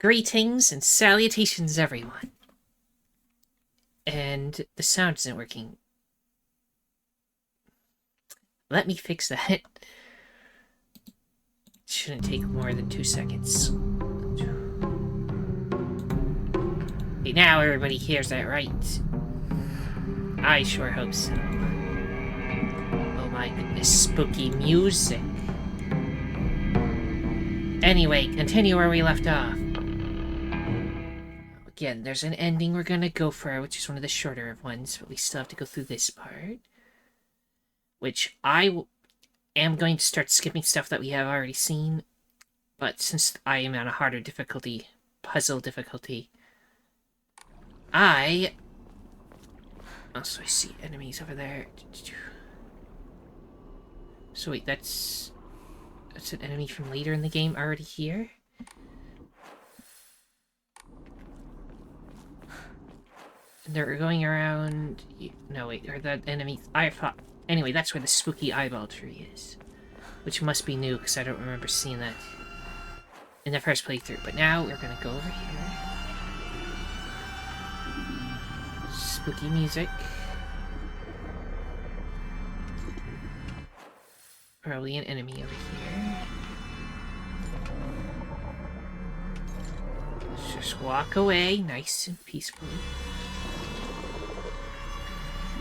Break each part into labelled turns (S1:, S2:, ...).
S1: Greetings and salutations, everyone. And the sound isn't working. Let me fix that. It shouldn't take more than 2 seconds. Okay, now everybody hears that right. I sure hope so. Oh my goodness, spooky music. Anyway, continue where we left off. Again, there's an ending we're gonna go for, which is one of the shorter ones, but we still have to go through this part. Which I am going to start skipping stuff that we have already seen, but since I am on a harder difficulty, puzzle difficulty, also I see enemies over there. So wait, that's an enemy from later in the game already here? And they're going around... No, wait, are that enemies... I thought... Anyway, that's where the spooky eyeball tree is. Which must be new, because I don't remember seeing that in the first playthrough. But now we're gonna go over here. Spooky music. Probably an enemy over here. Let's just walk away, nice and peacefully.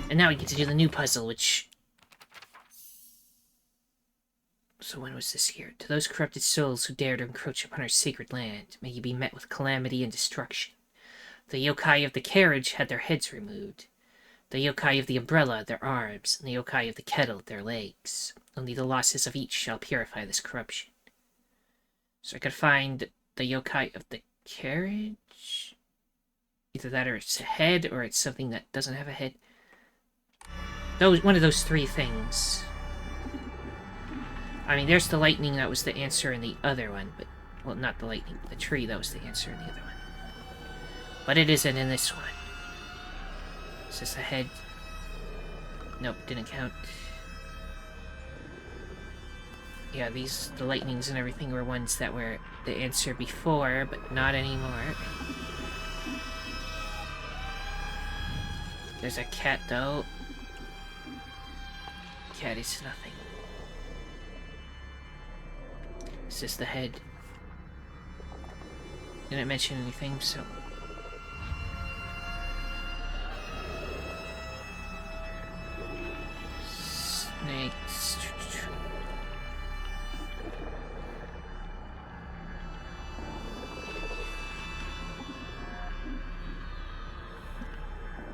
S1: And now we get to do the new puzzle, which... So when was this here? To those corrupted souls who dare to encroach upon our sacred land, may you be met with calamity and destruction. The yokai of the carriage had their heads removed. The yokai of the umbrella, their arms, and the yokai of the kettle, their legs. Only the losses of each shall purify this corruption. So I could find the yokai of the carriage? Either that or it's a head, or it's something that doesn't have a head. One of those three things. I mean, there's the lightning that was the answer in the other one, but... Well, not the lightning, the tree that was the answer in the other one. But it isn't in this one. Is this a head? Nope, didn't count. Yeah, the lightnings and everything were ones that were the answer before, but not anymore. There's a cat, though. Cat is nothing. Is this the head? Didn't mention anything, so... Snakes...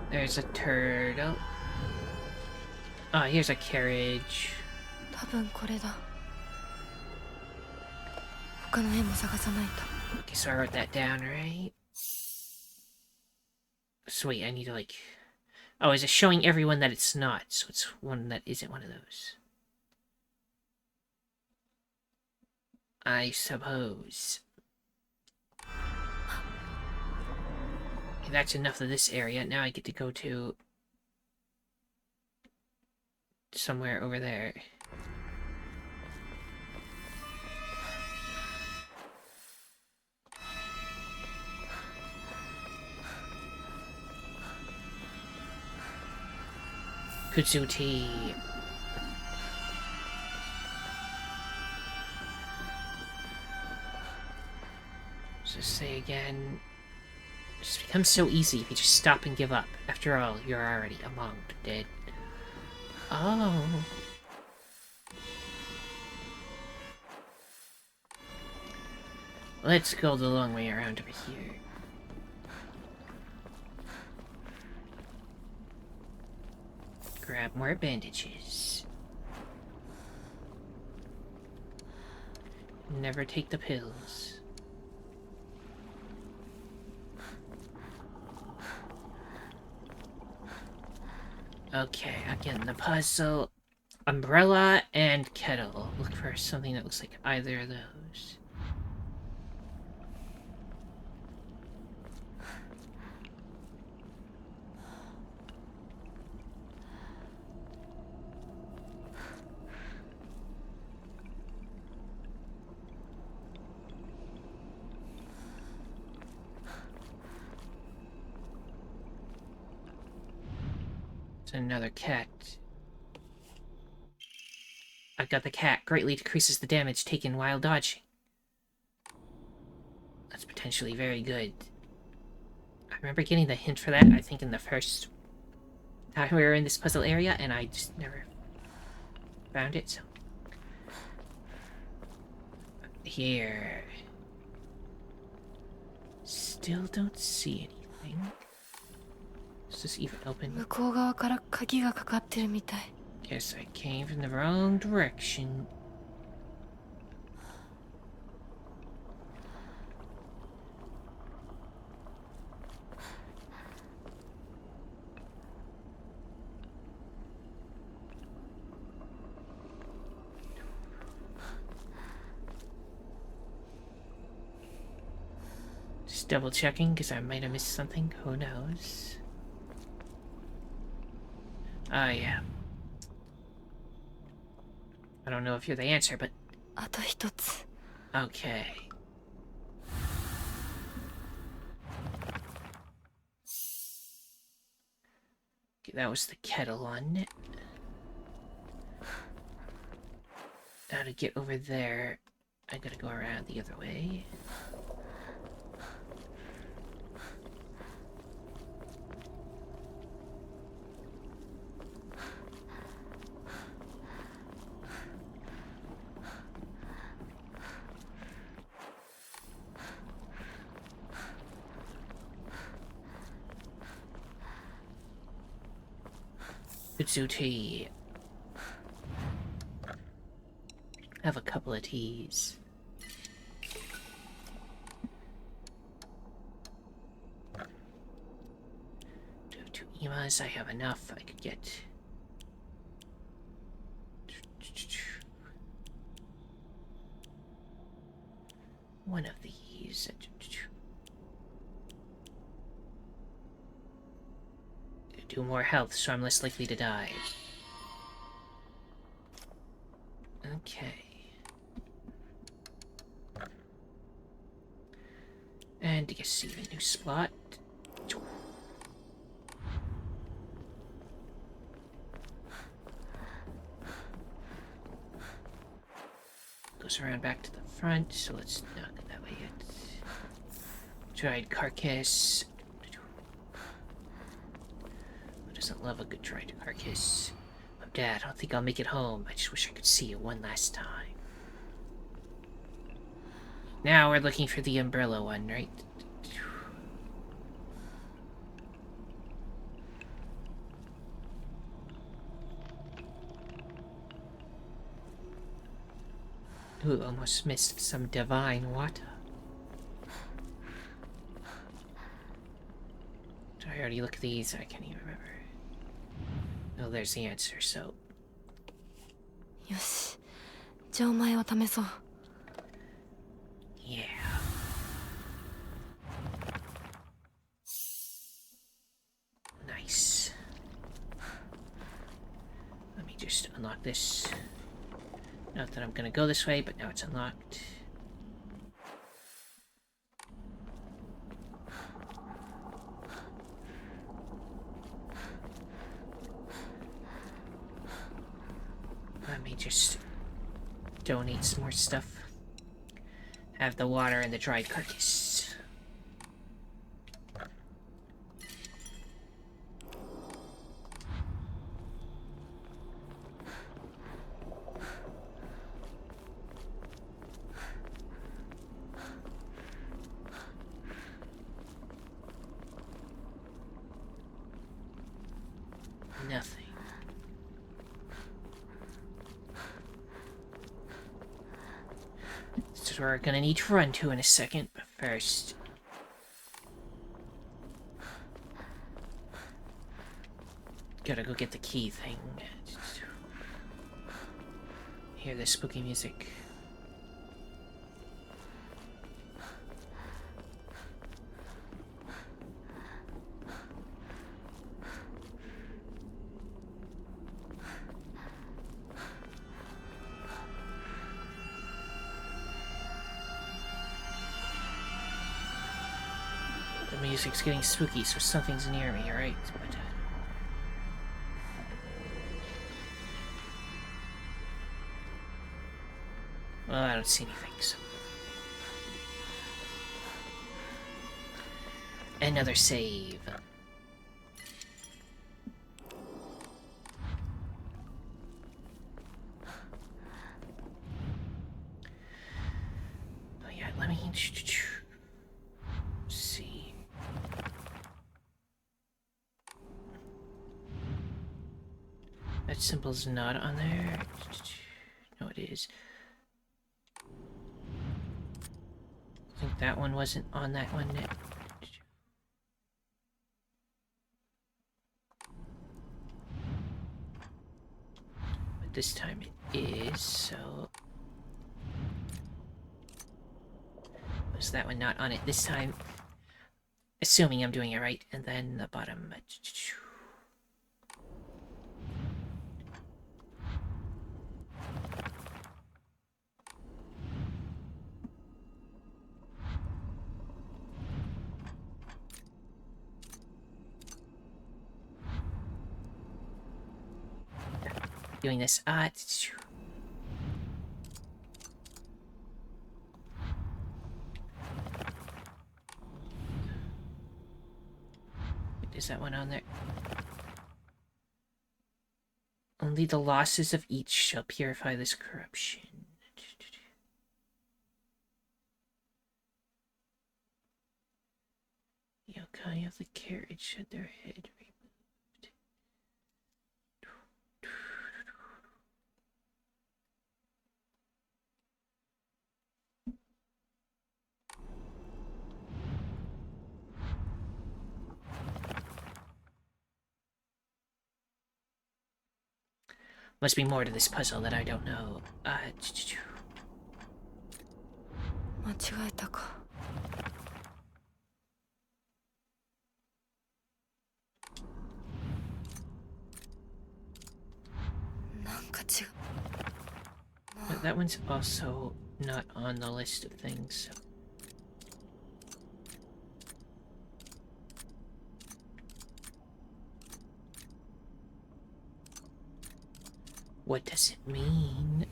S1: There's a turtle. Oh, here's a carriage. Okay, so I wrote that down, right? Sweet, I need to, like... Oh, is it showing everyone that it's not? So it's one that isn't one of those. I suppose. Okay, that's enough of this area. Now I get to go to... somewhere over there. Kutsuti. Just say again. It just becomes so easy if you just stop and give up. After all, you're already among the dead. Oh. Let's go the long way around over here. Grab more bandages. Never take the pills. Okay, again, the puzzle. Umbrella and kettle. Look for something that looks like either of those. It's another cat. I've got the cat. Greatly decreases the damage taken while dodging. That's potentially very good. I remember getting the hint for that, I think, in the first time we were in this puzzle area, and I just never found it, so... Here... Still don't see anything. Is this even open? Guess I came from the wrong direction. Just double checking because I might have missed something. Who knows? Oh, yeah. I don't know if you're the answer, but... Okay. Okay, that was the kettle on it. Now to get over there, I gotta go around the other way. Utsu tea. Have a couple of teas. 2 emas, I have enough. I could get... one of these. 2 more health, so I'm less likely to die. Okay. And to see a new spot. Goes around back to the front, so let's not go that way yet. Dried carcass. Who doesn't love a good dried carcass? Oh, Dad, I don't think I'll make it home. I just wish I could see you one last time. Now we're looking for the umbrella one, right? Ooh, almost missed some divine water. Did I already look at these? I can't even remember. Oh, there's the answer, so...
S2: Yoshi. じゃあお前を試そう。
S1: Yeah. Nice. Let me just unlock this. Not that I'm gonna go this way, but now it's unlocked. Let me just donate some more stuff. Have the water and the dried carcass. Nothing. This is where we're gonna need to run to in a second, but first... Gotta go get the key thing. Hear the spooky music. The music's getting spooky, so something's near me, right? But Well, I don't see anything, so... Another save. Oh yeah, let me... see. That symbol's not on there. No, it is. I think that one wasn't on that one. But this time it is, so... Was that one not on it this time? Assuming I'm doing it right. And then the bottom... doing this. Is that one on there? Only the losses of each shall purify this corruption. The yokai of the carriage had their head removed. Must be more to this puzzle that I don't know.
S2: 間違えたか。なんか違う。
S1: But that one's also not on the list of things, so... What does it mean?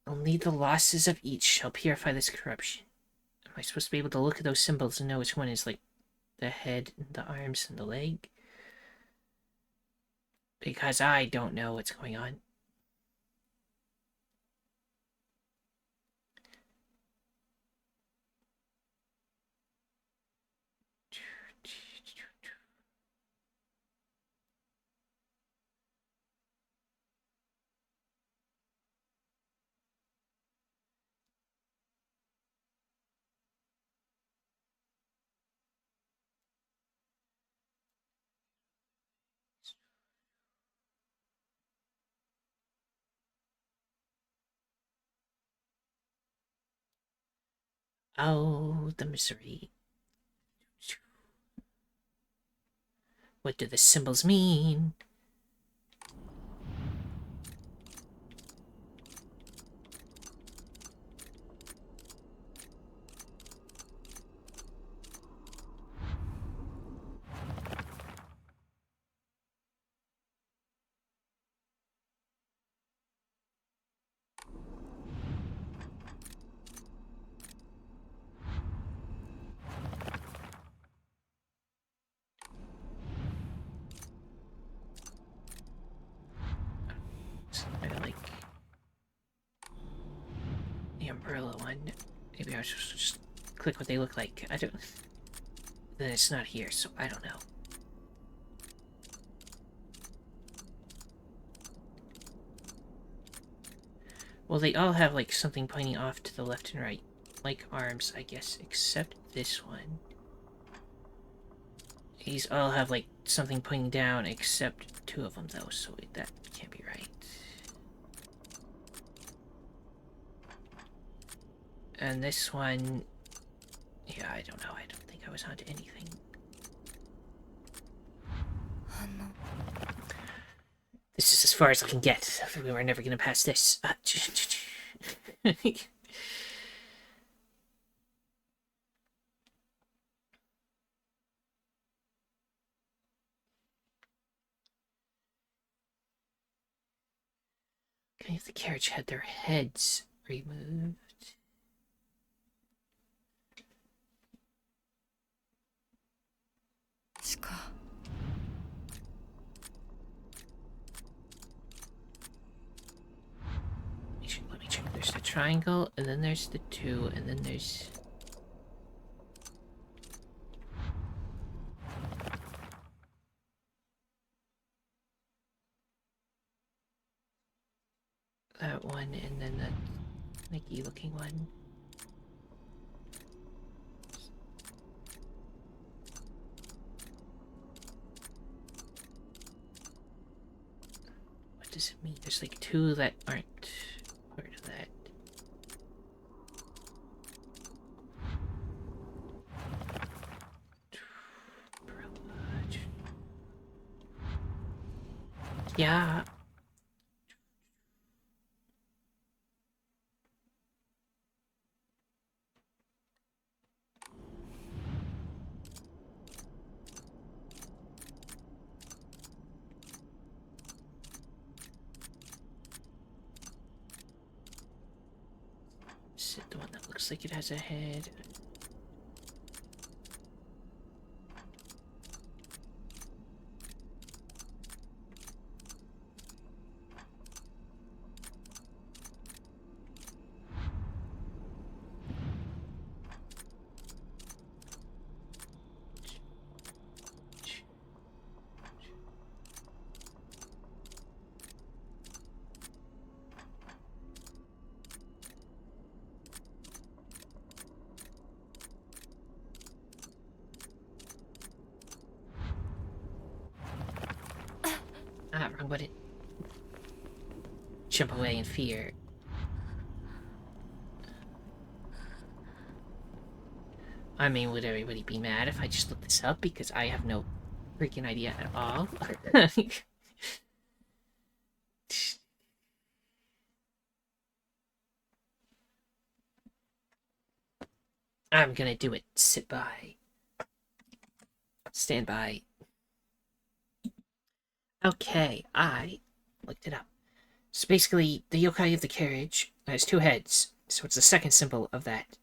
S1: Only the losses of each shall purify this corruption. Am I supposed to be able to look at those symbols and know which one is, like, the head, and the arms, and the leg? Because I don't know what's going on. Oh, the misery. What do the symbols mean? I like the umbrella one. Maybe I was supposed to just click what they look like. I don't... Then it's not here, so I don't know. Well, they all have, like, something pointing off to the left and right. Like arms, I guess, except this one. These all have, like, something pointing down, except two of them, though, so that can't be right. And this one... Yeah, I don't know. I don't think I was onto anything. This is as far as I can get. We were never gonna pass this. Okay, if the carriage had their heads removed. Let me check. There's the triangle, and then there's the 2, and then there's... that one, and then the snaky looking one. What does it mean? There's like 2 that aren't part of that. Yeah. Is it the one that looks like it has a head? Ah, wrong button. Jump away in fear. I mean, would everybody be mad if I just looked this up? Because I have no freaking idea at all. I'm gonna do it. Sit by. Stand by. Okay, I looked it up. So basically, the yokai of the carriage has 2 heads, so it's the second symbol of that.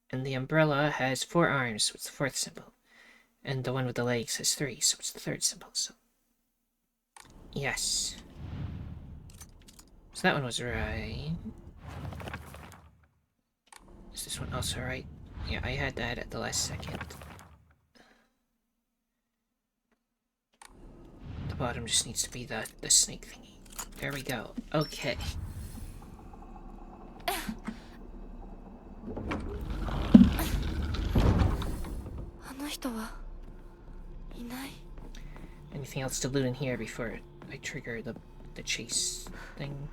S1: And the umbrella has 4 arms, so it's the 4th symbol. And the one with the legs has 3, so it's the 3rd symbol, so... yes. So that one was right. Is this one also right? Yeah, I had that at the last second. The bottom just needs to be the snake thingy. There we go. Okay. Anything else to loot in here before I trigger the chase thing?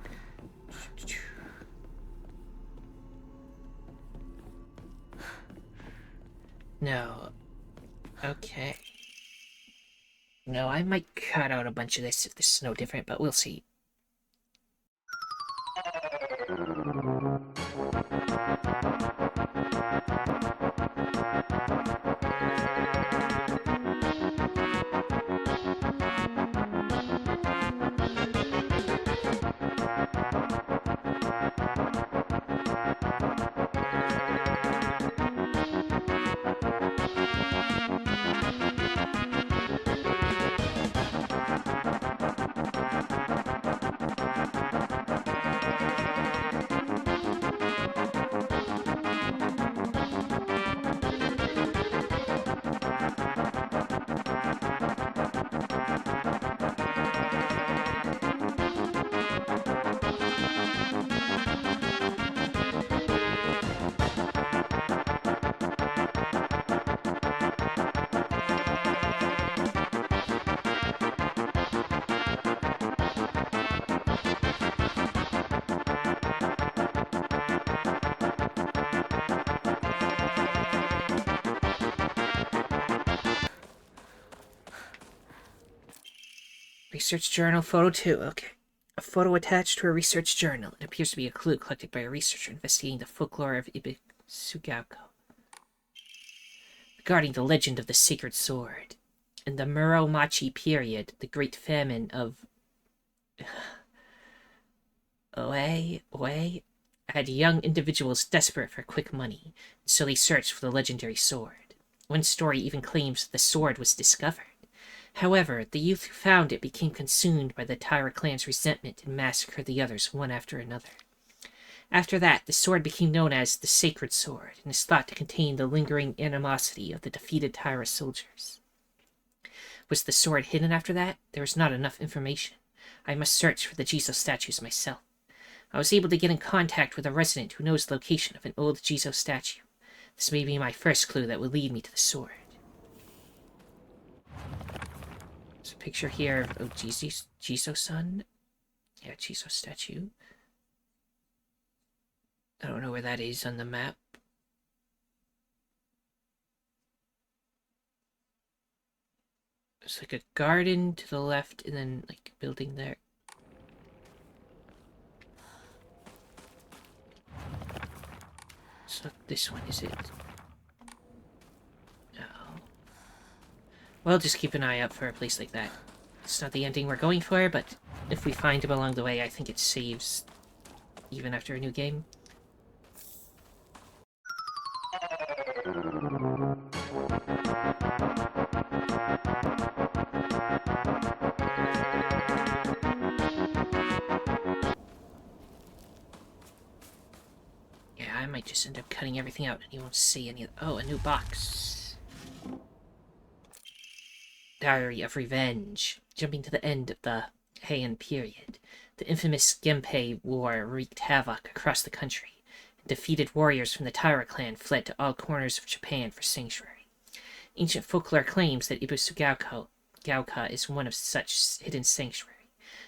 S1: No. Okay. No, I might cut out a bunch of this if this is no different, but we'll see. Research journal, photo 2. Okay. A photo attached to a research journal. It appears to be a clue collected by a researcher investigating the folklore of Ibisugako regarding the legend of the sacred sword. In the Muromachi period, the Great Famine of Oe had young individuals desperate for quick money, so they searched for the legendary sword. One story even claims that the sword was discovered. However, the youth who found it became consumed by the Tyra clan's resentment and massacred the others one after another. After that, the sword became known as the Sacred Sword, and is thought to contain the lingering animosity of the defeated Tyra soldiers. Was the sword hidden after that? There was not enough information. I must search for the Jizo statues myself. I was able to get in contact with a resident who knows the location of an old Jizo statue. This may be my first clue that will lead me to the sword. There's a picture here of Jizo-san. Yeah, Jizo statue. I don't know where that is on the map. It's like a garden to the left and then like a building there. So this one, is it? No. Well, just keep an eye out for a place like that. It's not the ending we're going for, but if we find him along the way, I think it saves even after a new game. Yeah, I might just end up cutting everything out and you won't see any of... Oh, a new box. Diary of Revenge. Jumping to the end of the Heian period, the infamous Genpei War wreaked havoc across the country, and defeated warriors from the Taira clan fled to all corners of Japan for sanctuary. Ancient folklore claims that Gauka is one of such hidden sanctuary.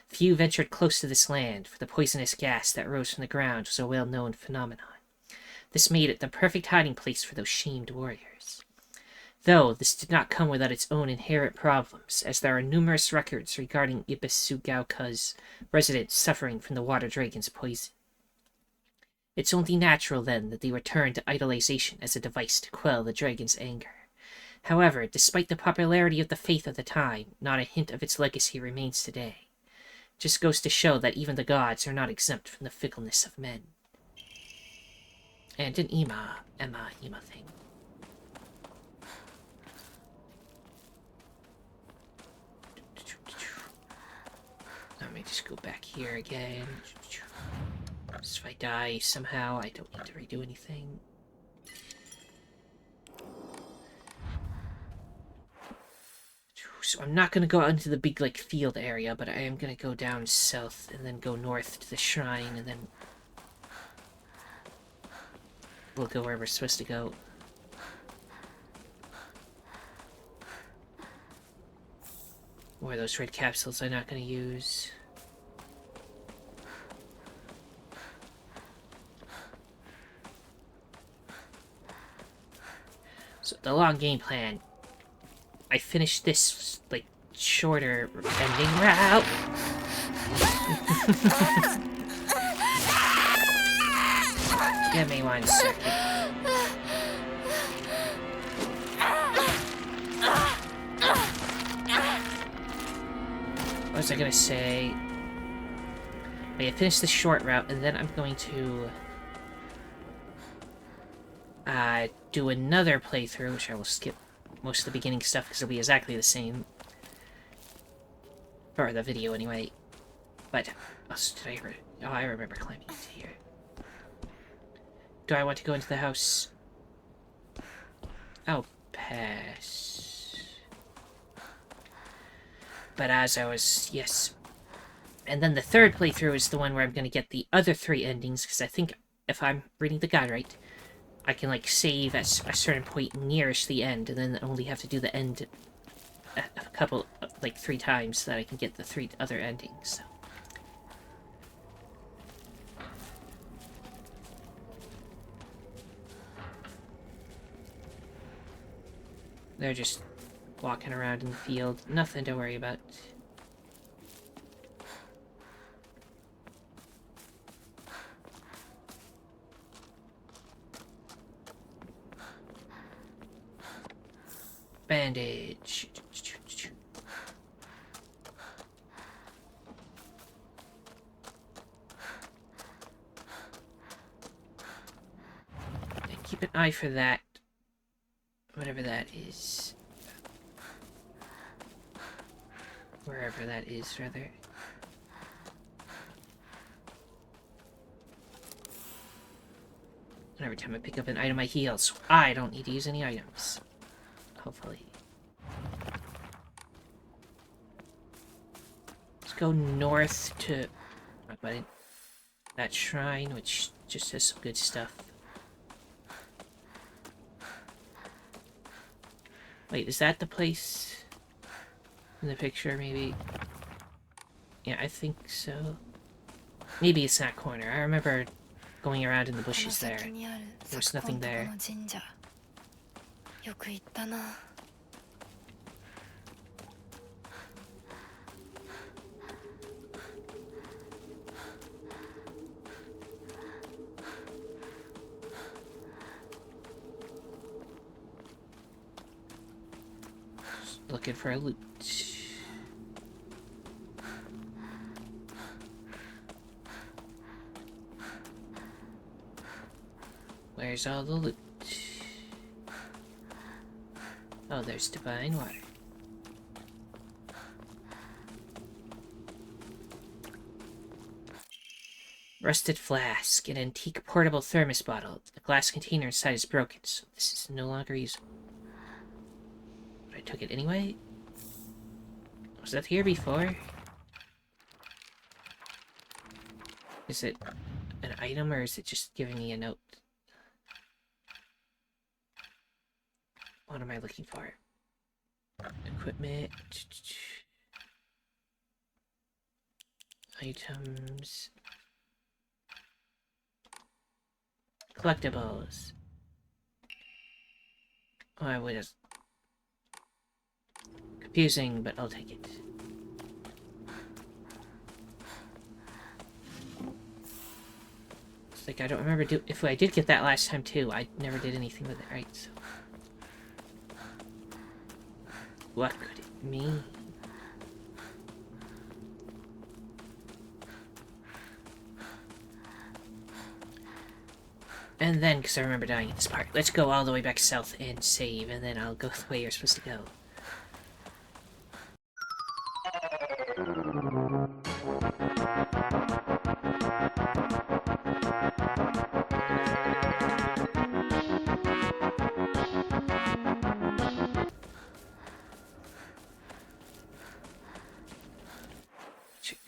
S1: Few ventured close to this land, for the poisonous gas that rose from the ground was a well-known phenomenon. This made it the perfect hiding place for those shamed warriors. Though this did not come without its own inherent problems, as there are numerous records regarding Ibisugauka's residents suffering from the water dragon's poison. It's only natural, then, that they return to idolization as a device to quell the dragon's anger. However, despite the popularity of the faith of the time, not a hint of its legacy remains today. Just goes to show that even the gods are not exempt from the fickleness of men. And an Emma thing. Let me just go back here again. So if I die somehow, I don't need to redo anything. So I'm not going to go out into the big, like, field area, but I am going to go down south and then go north to the shrine, and then we'll go where we're supposed to go. Or those red capsules I'm not going to use. So the long game plan. I finished this, like, shorter ending route. Give me 1 second. What was I gonna say? I finished the short route, and then I'm going to do another playthrough, which I will skip most of the beginning stuff because it'll be exactly the same. Or the video, anyway. But, I remember climbing into here. Do I want to go into the house? I'll pass. But as I was, yes. And then the third playthrough is the one where I'm going to get the other 3 endings, because I think, if I'm reading the guide right, I can, like, save at a certain point nearest the end, and then only have to do the end a couple, like, 3 times so that I can get the 3 other endings. So. They're just walking around in the field. Nothing to worry about. Bandage. an eye for that. Whatever that is. Wherever that is, rather. And every time I pick up an item, I heal, so I don't need to use any items. Hopefully. Let's go north to that shrine, which just has some good stuff. Wait, is that the place in the picture, maybe? Yeah, I think so. Maybe it's that corner. I remember going around in the bushes there. There's nothing there. Just looking for a loot. Where's all the loot? Oh, there's divine water. Rusted flask, an antique portable thermos bottle. The glass container inside is broken, so this is no longer usable. But I took it anyway? Was that here before? Is it an item, or is it just giving me a note? What am I looking for? Equipment. Items. Collectibles. Oh, I was confusing, but I'll take it. It's like I don't remember if I did get that last time too. I never did anything with it, right? So what could it mean? And then, because I remember dying at this part, let's go all the way back south and save, and then I'll go the way you're supposed to go.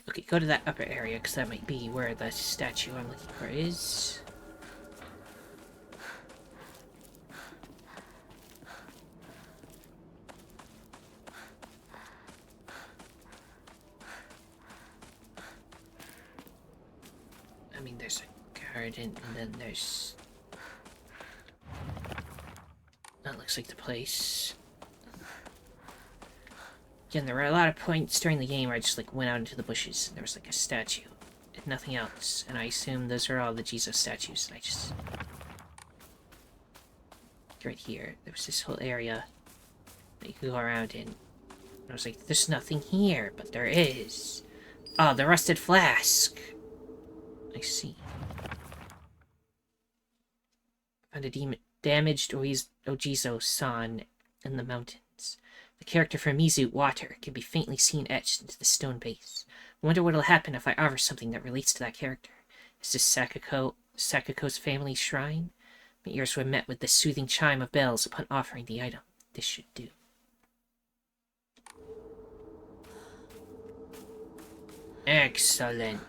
S1: Okay, go to that upper area, because that might be where the statue I'm looking for is. I mean, there's a garden, and then there's... That looks like the place. Again, there were a lot of points during the game where I just, like, went out into the bushes, and there was, like, a statue, and nothing else. And I assume those are all the Jesus statues, and I just... Right here, there was this whole area that you could go around in. And I was like, there's nothing here, but there is. Oh, the rusted flask! I see. Found a damaged Ojizo-san in the mountains. The character from Mizu, Water, can be faintly seen etched into the stone base. I wonder what'll happen if I offer something that relates to that character. Is this Sakuko's family shrine? My ears were met with the soothing chime of bells upon offering the item. This should do. Excellent.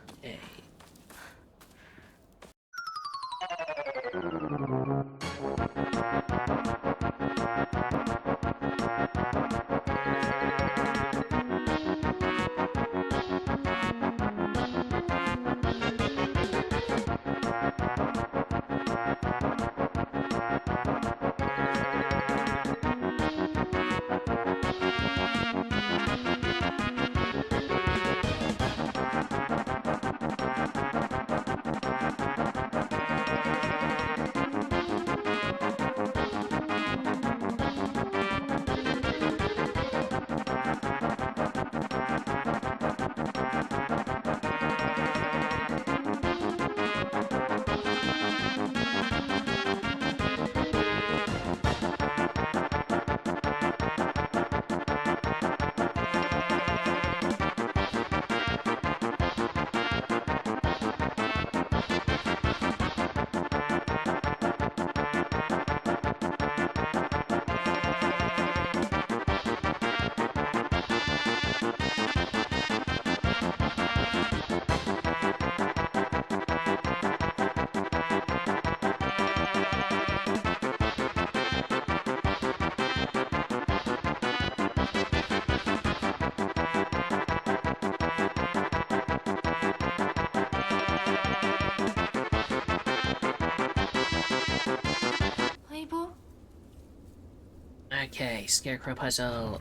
S1: Okay, Scarecrow puzzle.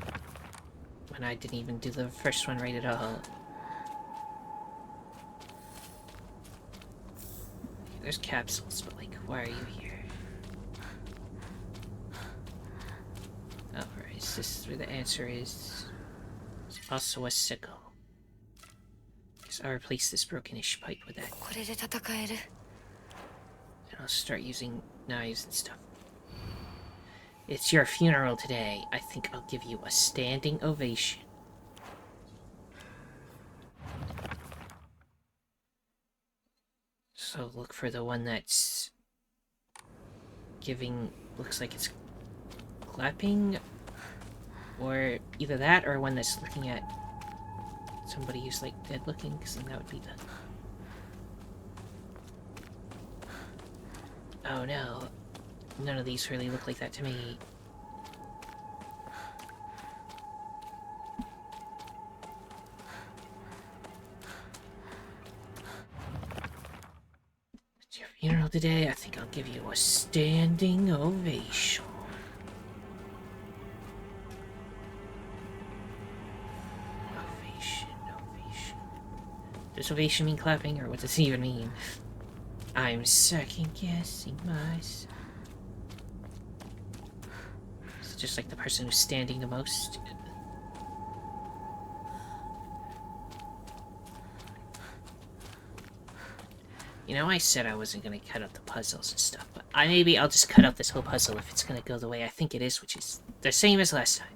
S1: When I didn't even do the first one right at all. There's capsules, but like, why are you here? Oh, right, this is where the answer is. It's also a sickle. Guess I'll replace this brokenish pipe with that.
S2: これで戦える。
S1: And I'll start using knives and stuff. It's your funeral today. I think I'll give you a standing ovation. So look for the one that's giving, looks like it's clapping, or either that or one that's looking at somebody who's like dead looking, because then that would be the... Oh no, none of these really look like that to me. It's your funeral today. I think I'll give you a standing ovation. Ovation. Does ovation mean clapping, or what does it even mean? I'm second-guessing myself. Is it just like the person who's standing the most? You know, I said I wasn't gonna cut out the puzzles and stuff, but maybe I'll just cut out this whole puzzle if it's gonna go the way I think it is, which is the same as last time.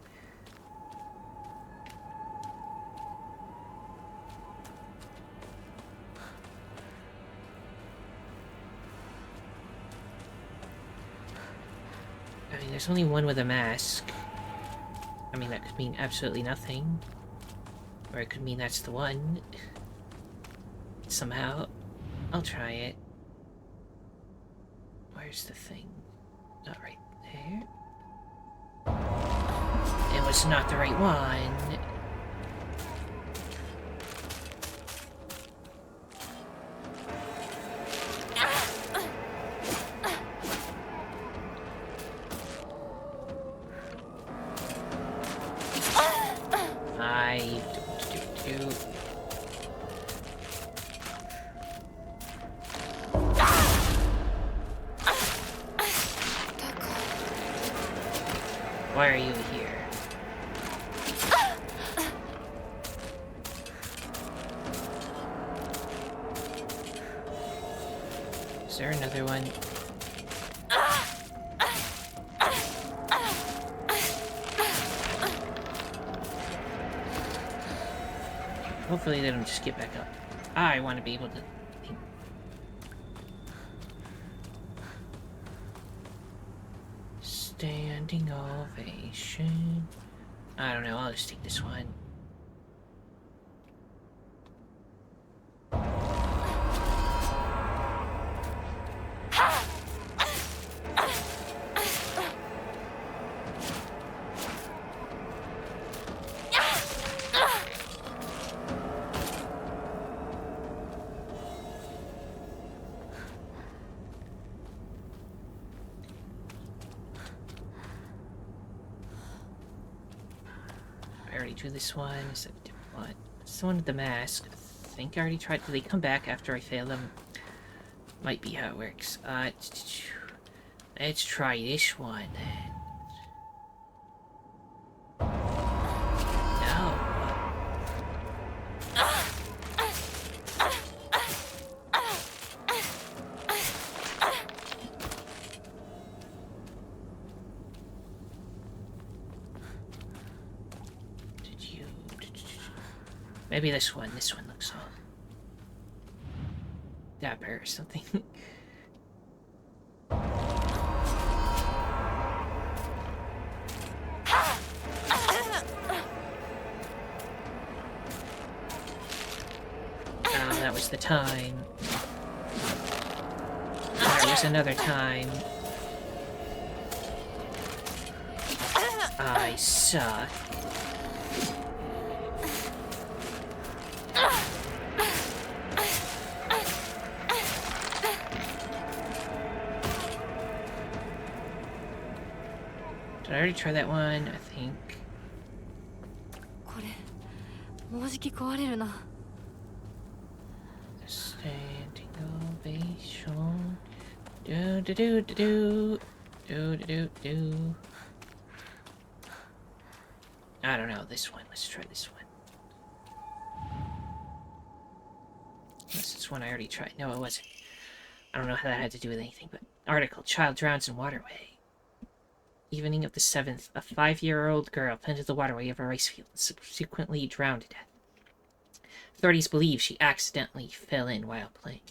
S1: I mean, there's only one with a mask. I mean, that could mean absolutely nothing. Or it could mean that's the one. Somehow. I'll try it. Where's the thing? Not right there. It was not the right one. Why are you here? Is there another one? Hopefully they don't just get back up. I want to be able to... Standing ovation. I don't know, I'll just take this one. I already drew this one. Is that a different one? It's the one with the mask. I think I already tried. Do they come back after I fail them? Might be how it works. Let's try this one. No. Maybe this one looks all dapper or something. Oh, that was the time. There was another time. I suck. Did I already try that one? I think.
S2: これもうじき壊れるな。
S1: Standing ovation. Do do do do do do do do. I don't know this one. Let's try this one. Unless it's one I already tried. No, it wasn't. I don't know how that had to do with anything, but article: Child drowns in waterway. Evening of the 7th, a 5-year-old girl fell into the waterway of a rice field and subsequently drowned to death. Authorities believe she accidentally fell in while playing.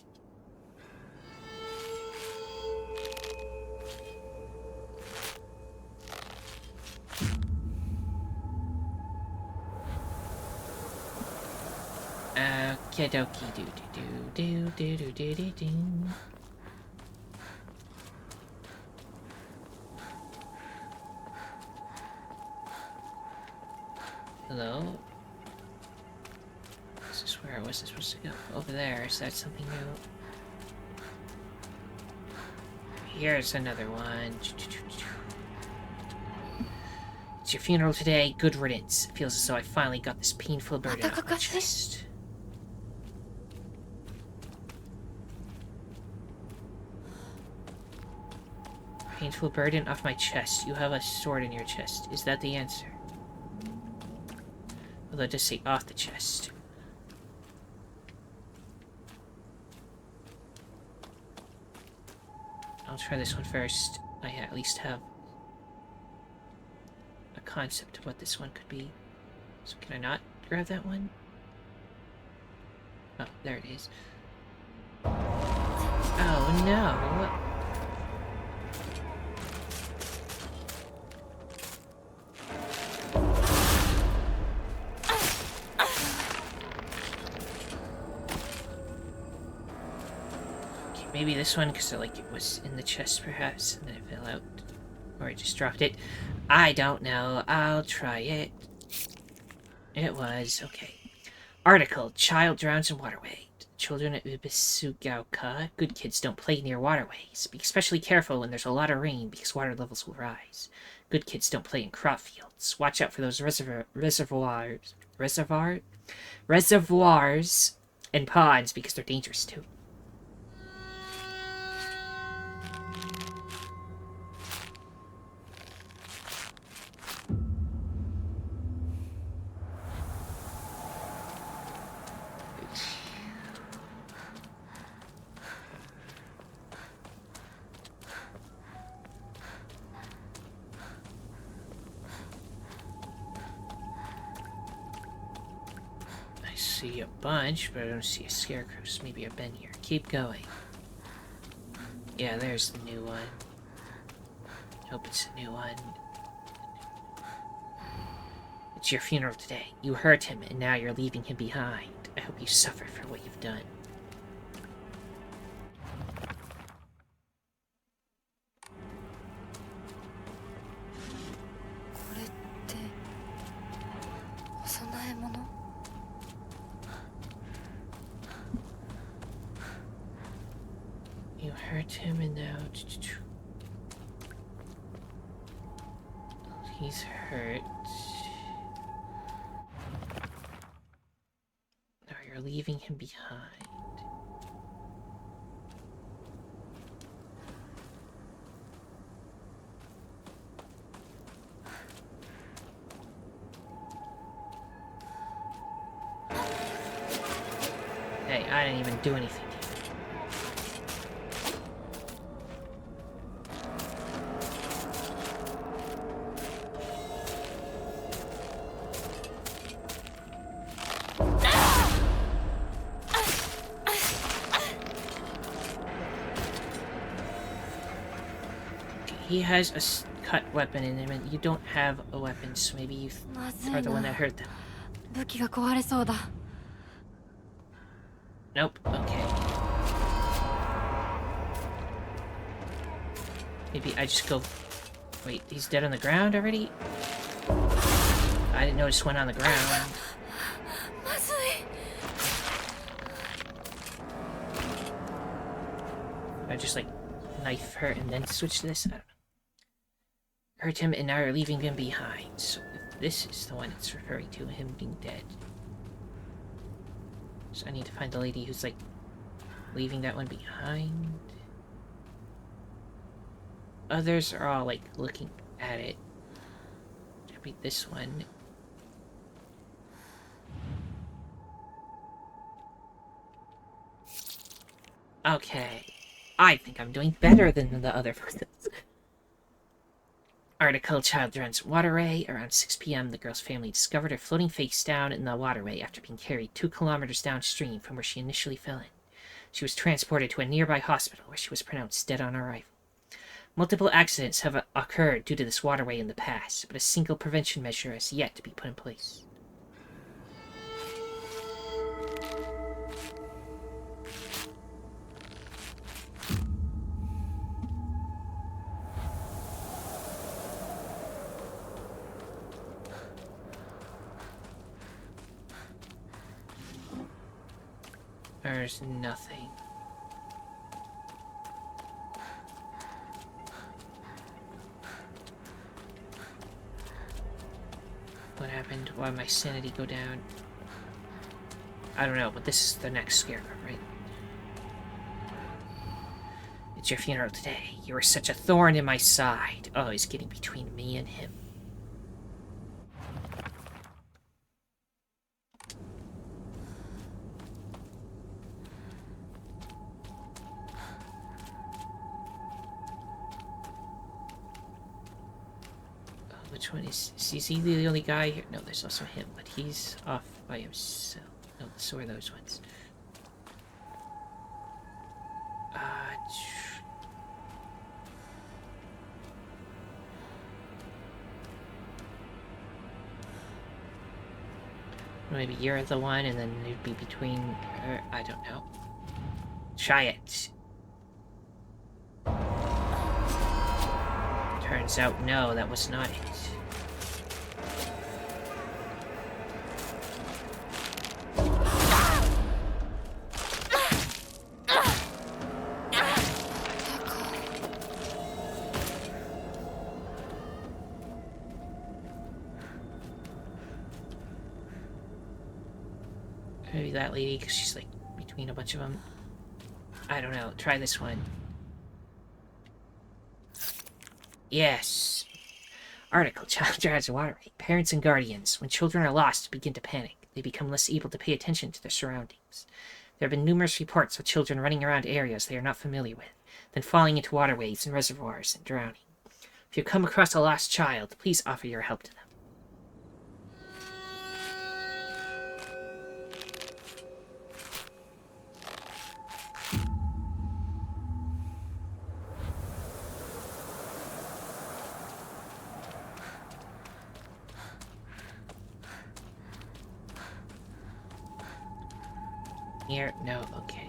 S1: Okie dokie doo doo doo doo doo doo doo doo. Hello? This is where I wasn't supposed to go. Over there, is that something new? Here's another one. It's your funeral today. Good riddance. It feels as though I finally got this painful burden off my chest. Painful burden off my chest. You have a sword in your chest. Is that the answer? Although it does say off the chest. I'll try this one first. I at least have a concept of what this one could be. So can I not grab that one? Oh, there it is. Oh no! Maybe this one, because like it was in the chest perhaps, and then it fell out. Or I just dropped it. I don't know. I'll try it. It was. Okay. Article: Child drowns in waterway. Children at Ubisugaoka. Good kids don't play near waterways. Be especially careful when there's a lot of rain, because water levels will rise. Good kids don't play in crop fields. Watch out for those reservoirs and ponds, because they're dangerous too. I see a bunch, but I don't see a scarecrow, so maybe I've been here. Keep going. Yeah, there's the new one. Hope it's a new one. It's your funeral today. You hurt him, and now you're leaving him behind. I hope you suffer for what you've done. You hurt him, and now he's hurt. Now you're leaving him behind. Hey, I didn't even do anything. He has a cut weapon in him, and you don't have a weapon, so maybe you are the one that hurt them. Nope, okay. Maybe I just go... Wait, he's dead on the ground already? I didn't notice one on the ground. I just like knife her and then switch to this? I don't know. hurt him and now are leaving him behind. So if this is the one it's referring to, him being dead. So I need to find the lady who's, like, leaving that one behind. Others are all, like, looking at it. Should be this one. Okay. I think I'm doing better than the other persons. Article: child runs waterway. Around 6 p.m., the girl's family discovered her floating face down in the waterway after being carried 2 kilometers downstream from where she initially fell in. She was transported to a nearby hospital where she was pronounced dead on arrival. Multiple accidents have occurred due to this waterway in the past, but a single prevention measure has yet to be put in place. There's nothing. What happened? Why did my sanity go down? I don't know, but this is the next Scarecrow, right? It's your funeral today. You were such a thorn in my side. Oh, he's getting between me and him. Which one is he the only guy here? No, there's also him, but he's off by himself. No, so are those ones. Maybe you're the one, and then it'd be between her. I don't know. Try it. Turns out, no, that was not it. Maybe that lady, because she's, like, between a bunch of them. I don't know. Try this one. Yes. Article: child drives waterway. Parents and guardians. When children are lost, begin to panic. They become less able to pay attention to their surroundings. There have been numerous reports of children running around areas they are not familiar with, then falling into waterways and reservoirs and drowning. If you come across a lost child, please offer your help to them. Here? No, okay.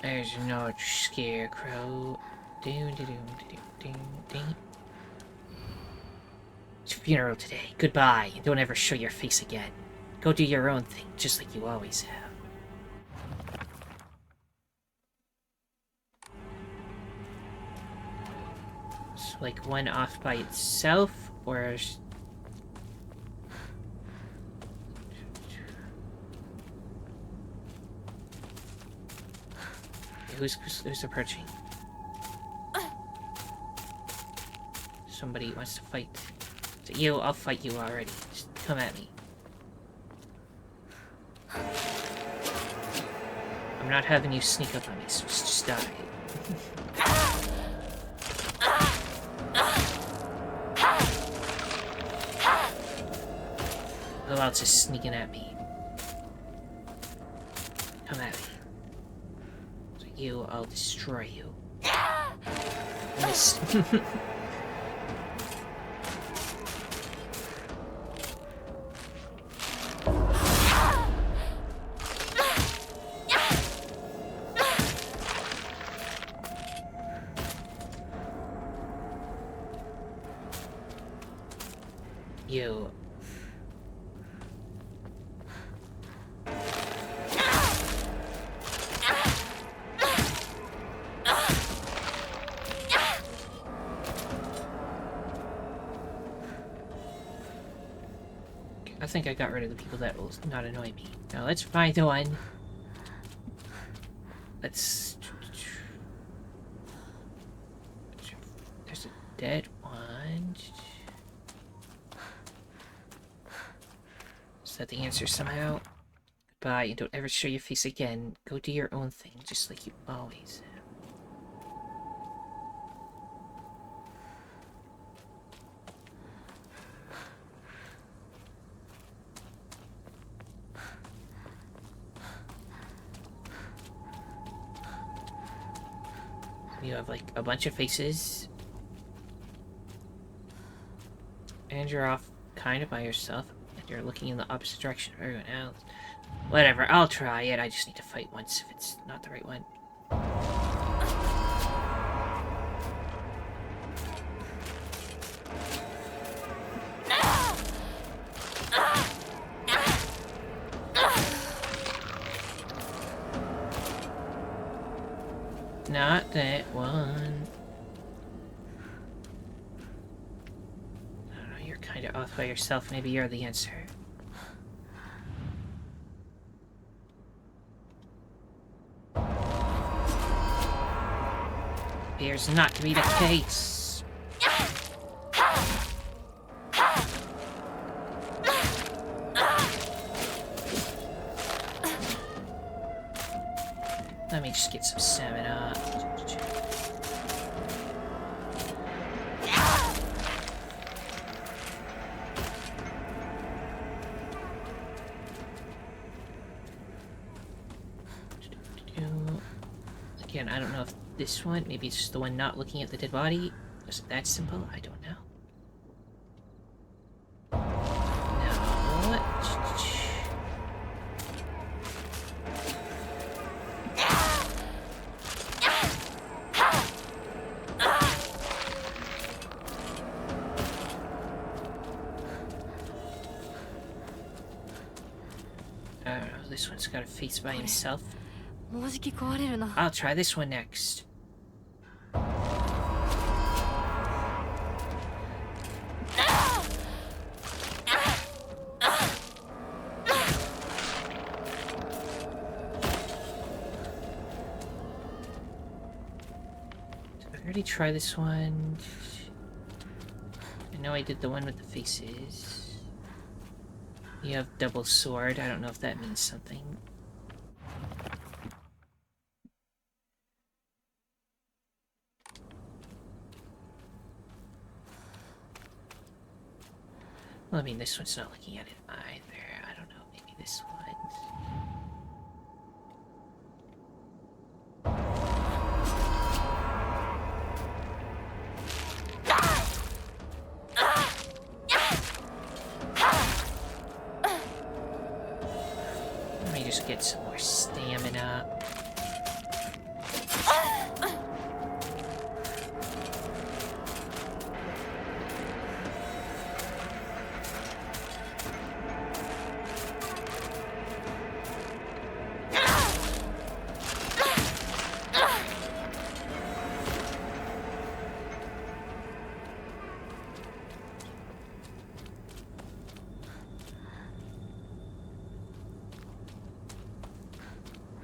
S1: There's no Scarecrow. It's your funeral today. Goodbye, and don't ever show your face again. Go do your own thing, just like you always have. So, like, one off by itself, or... Who's approaching? Somebody wants to fight. Is it you? I'll fight you already. Just come at me. I'm not having you sneak up on me, so just die. Who else is sneaking at me? Come at me. So you, I'll destroy you. Miss. You. think I got rid of the people that will not annoy me. Now let's find the one. Let's... There's a dead one. Is that the answer somehow? Goodbye, and don't ever show your face again. Go do your own thing, just like you always have. You have, like, a bunch of faces. And you're off kind of by yourself. And you're looking in the opposite direction of everyone else. Whatever, I'll try it. I just need to fight once if it's not the right one. Not that one. I don't know, you're kind of off by yourself. Maybe you're the answer. Appears not to be the case. Let me just get some stamina. Again, I don't know if this one, maybe it's just the one not looking at the dead body. Was it that simple? I don't know. No. I don't know, this one's got a face by himself.
S2: もうじき壊れるな。
S1: I'll try this one next. Did I already try this one? I know I did the one with the faces. You have double sword. I don't know if that means something. Well, I mean, this one's not looking at it either. I don't know, maybe this one. Let me just get some more stamina.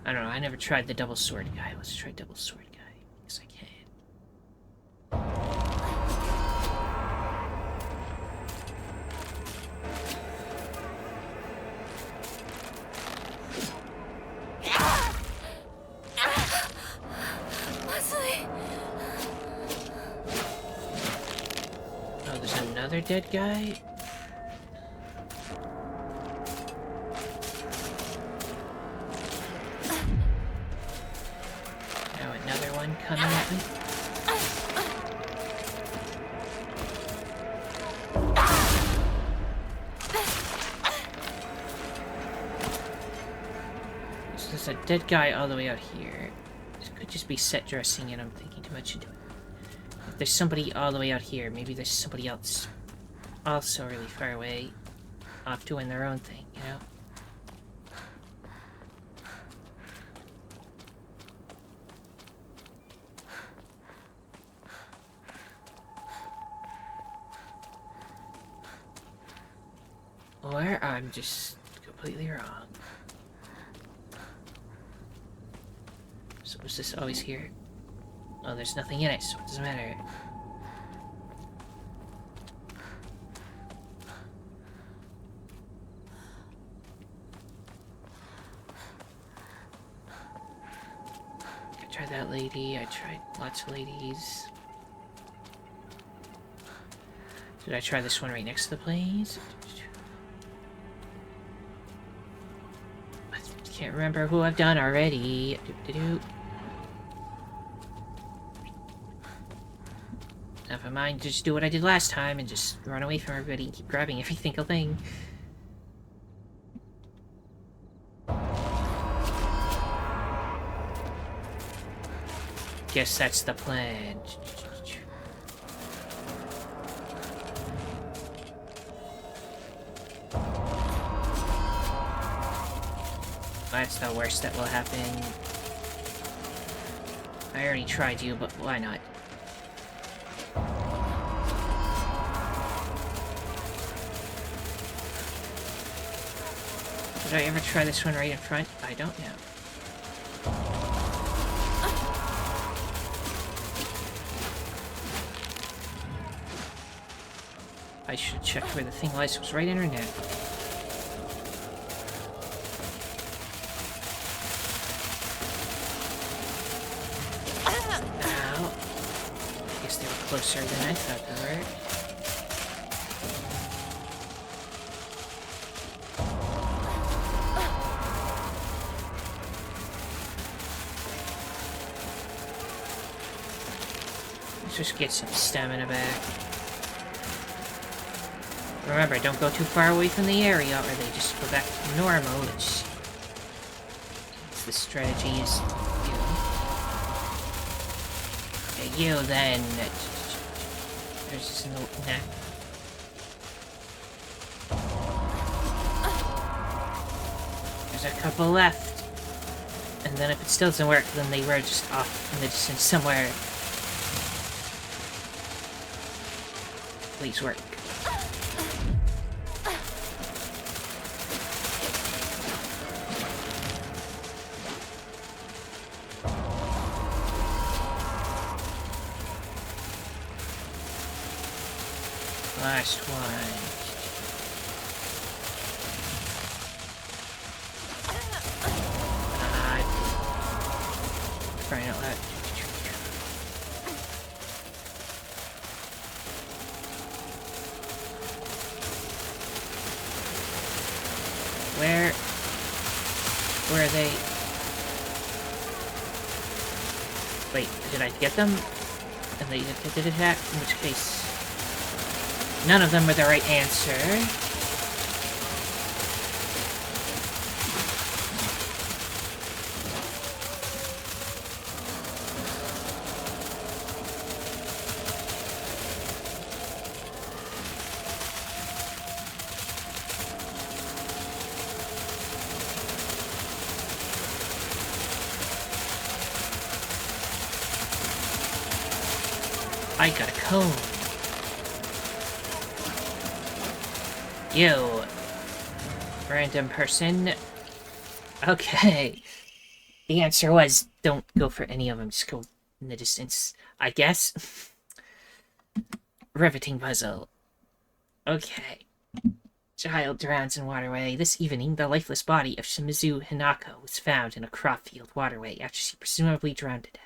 S1: I don't know, I never tried the double sword guy. Let's try double sword guy. Yes, I can. Oh, there's another dead guy? Coming at me. So there's a dead guy all the way out here. This could just be set dressing and I'm thinking too much into it. If there's somebody all the way out here, maybe there's somebody else also really far away, off doing their own thing, you know? Or I'm just completely wrong. So was this always here? Oh, there's nothing in it, so it doesn't matter. I tried that lady, I tried lots of ladies. Did I try this one right next to the place? I can't remember who I've done already. Never mind, just do what I did last time and just run away from everybody and keep grabbing every single thing. Guess that's the plan. That's the worst that will happen. I already tried you, but why not? Did I ever try this one right in front? I don't know. I should check where the thing was. It was right in her neck. Ow. I guess they were closer than I thought they were. Let's just get some stamina back. Remember, don't go too far away from the area or they just go back to normal, which is the strategy is you then. There's just no neck. There's a couple left. And then if it still doesn't work, then they were just off in the distance somewhere. Please work. Last one. Crying out loud. Where are they? Wait, did I get them? And they did attack? In which case... none of them were the right answer. I got a cone. You, random person. Okay. The answer was, don't go for any of them, just go in the distance, I guess. Riveting puzzle. Okay. Child drowns in waterway. This evening, the lifeless body of Shimizu Hinako was found in a crop-field waterway after she presumably drowned to death.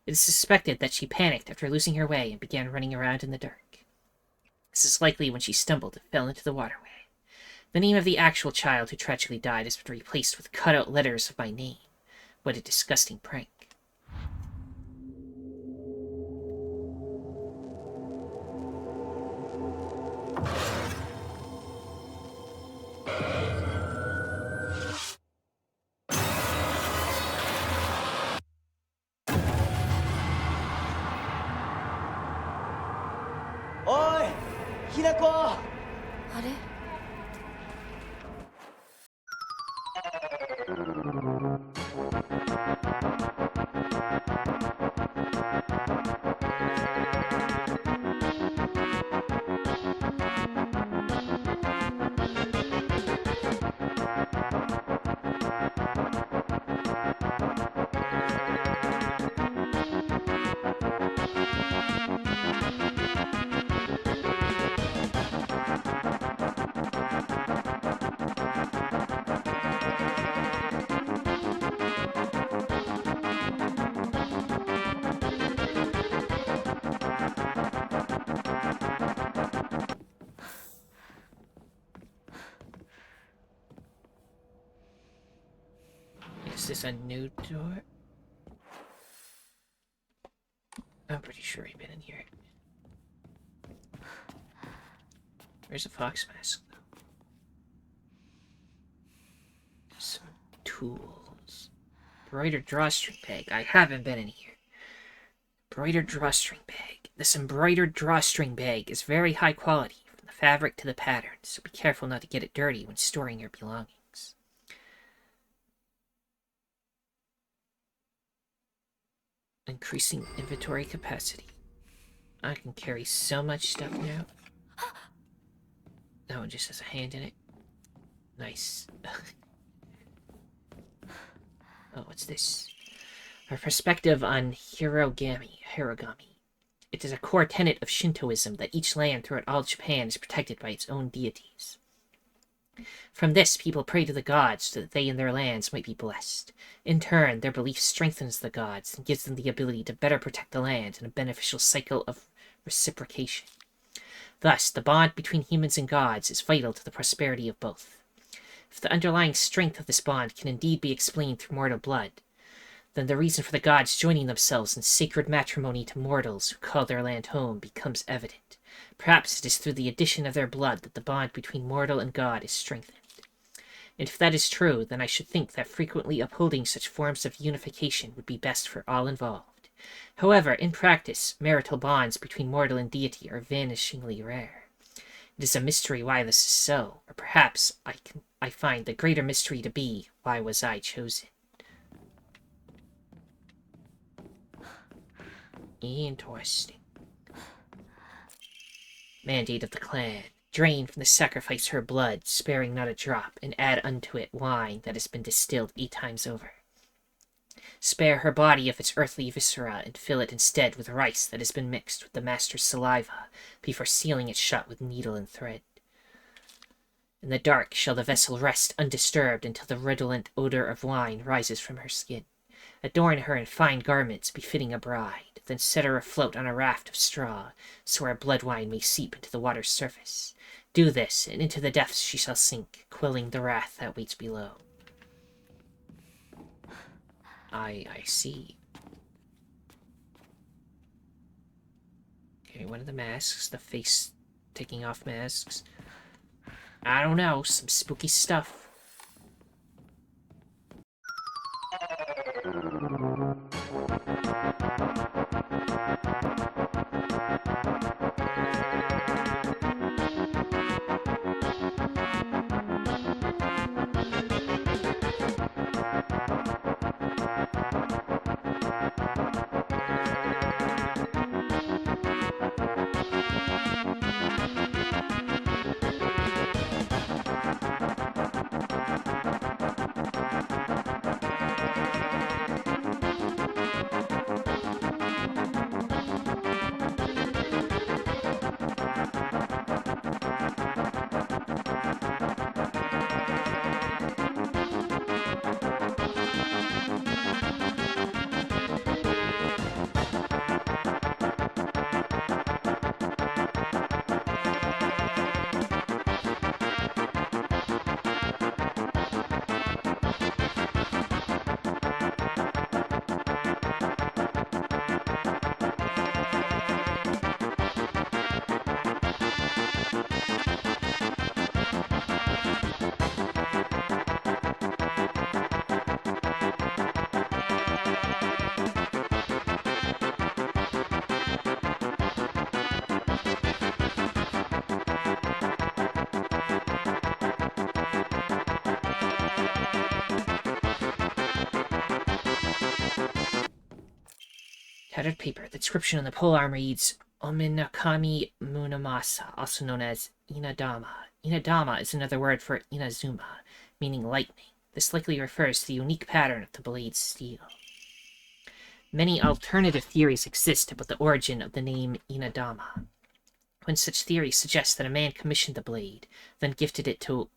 S1: It is suspected that she panicked after losing her way and began running around in the dark. This is likely when she stumbled and fell into the waterway. The name of the actual child who tragically died has been replaced with cut-out letters of my name. What a disgusting prank.
S3: Oi! Hinako!
S2: あれ
S3: 「
S1: this a new door? I'm pretty sure I've been in here. Where's a fox mask, though? Some tools. Embroidered drawstring bag. I haven't been in here. Embroidered drawstring bag. This embroidered drawstring bag is very high quality, from the fabric to the pattern, so be careful not to get it dirty when storing your belongings. Increasing inventory capacity. I can carry so much stuff now. That one just has a hand in it. Nice. Oh, what's this? Our perspective on hirogami. It is a core tenet of Shintoism that each land throughout all Japan is protected by its own deities. From this, people pray to the gods so that they and their lands might be blessed. In turn, their belief strengthens the gods and gives them the ability to better protect the land in a beneficial cycle of reciprocation. Thus, the bond between humans and gods is vital to the prosperity of both. If the underlying strength of this bond can indeed be explained through mortal blood, then the reason for the gods joining themselves in sacred matrimony to mortals who call their land home becomes evident. Perhaps it is through the addition of their blood that the bond between mortal and god is strengthened. And if that is true, then I should think that frequently upholding such forms of unification would be best for all involved. However, in practice, marital bonds between mortal and deity are vanishingly rare. It is a mystery why this is so, or perhaps I find the greater mystery to be, why was I chosen? Interesting. Mandate of the clan. Drain from the sacrifice her blood, sparing not a drop, and add unto it wine that has been distilled 8 times over. Spare her body of its earthly viscera, and fill it instead with rice that has been mixed with the master's saliva, before sealing it shut with needle and thread. In the dark shall the vessel rest undisturbed until the redolent odor of wine rises from her skin. Adorn her in fine garments befitting a bride, then set her afloat on a raft of straw, so her blood wine may seep into the water's surface. Do this, and into the depths she shall sink, quelling the wrath that waits below. I see. Okay, one of the masks, the face taking off masks. I don't know, some spooky stuff. Tattered paper. The description on the polearm reads, Ominakami Munamasa, also known as Inadama. Inadama is another word for Inazuma, meaning lightning. This likely refers to the unique pattern of the blade's steel. Many alternative theories exist about the origin of the name Inadama. One such theory suggests that a man commissioned the blade, then gifted it to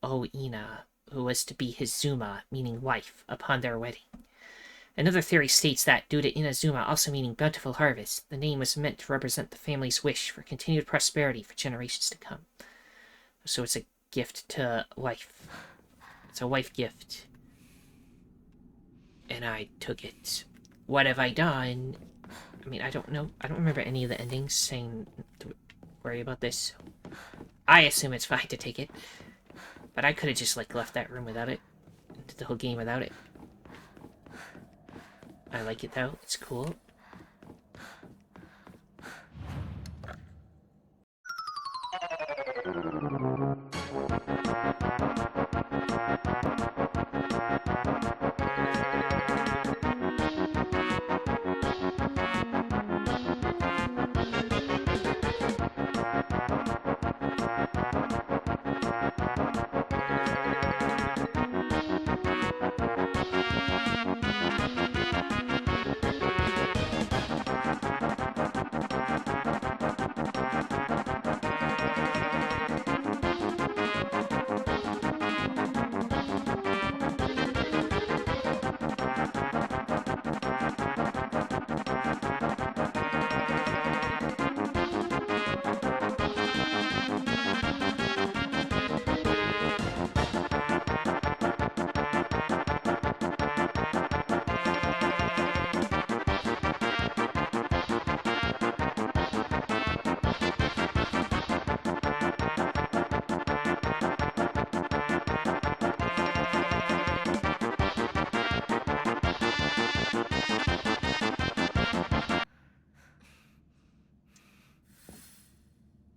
S1: Oina, who was to be his Zuma, meaning wife, upon their wedding. Another theory states that, due to Inazuma also meaning bountiful harvest, the name was meant to represent the family's wish for continued prosperity for generations to come. So it's a gift to wife. It's a wife gift. and I took it. What have I done? I mean, I don't know. I don't remember any of the endings saying to worry about this. I assume it's fine to take it. But I could have just, like, left that room without it. And did the whole game without it. I like it, though. It's cool.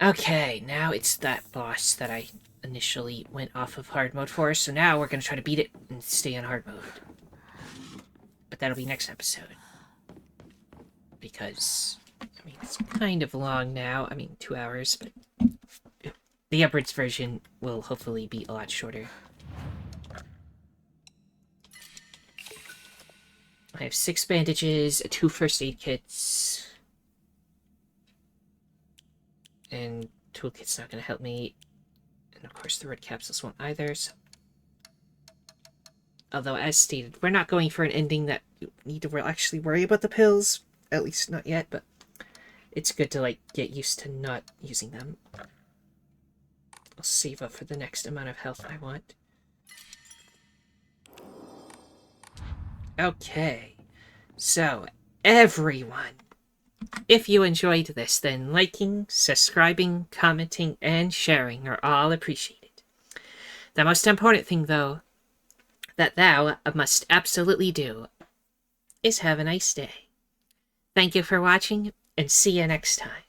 S1: Okay, now it's that boss that I initially went off of hard mode for, so now we're gonna try to beat it and stay on hard mode. But that'll be next episode. Because, I mean, it's kind of long now. I mean, 2 hours, but the unabridged version will hopefully be a lot shorter. I have 6 bandages, 2 first aid kits, and toolkit's not going to help me, and of course the red capsules won't either, so... Although, as stated, we're not going for an ending that you need to actually worry about the pills, at least not yet, but it's good to, like, get used to not using them. I'll save up for the next amount of health I want. Okay, so, everyone, if you enjoyed this, then liking, subscribing, commenting, and sharing are all appreciated. The most important thing, though, that thou must absolutely do is have a nice day. Thank you for watching, and see you next time.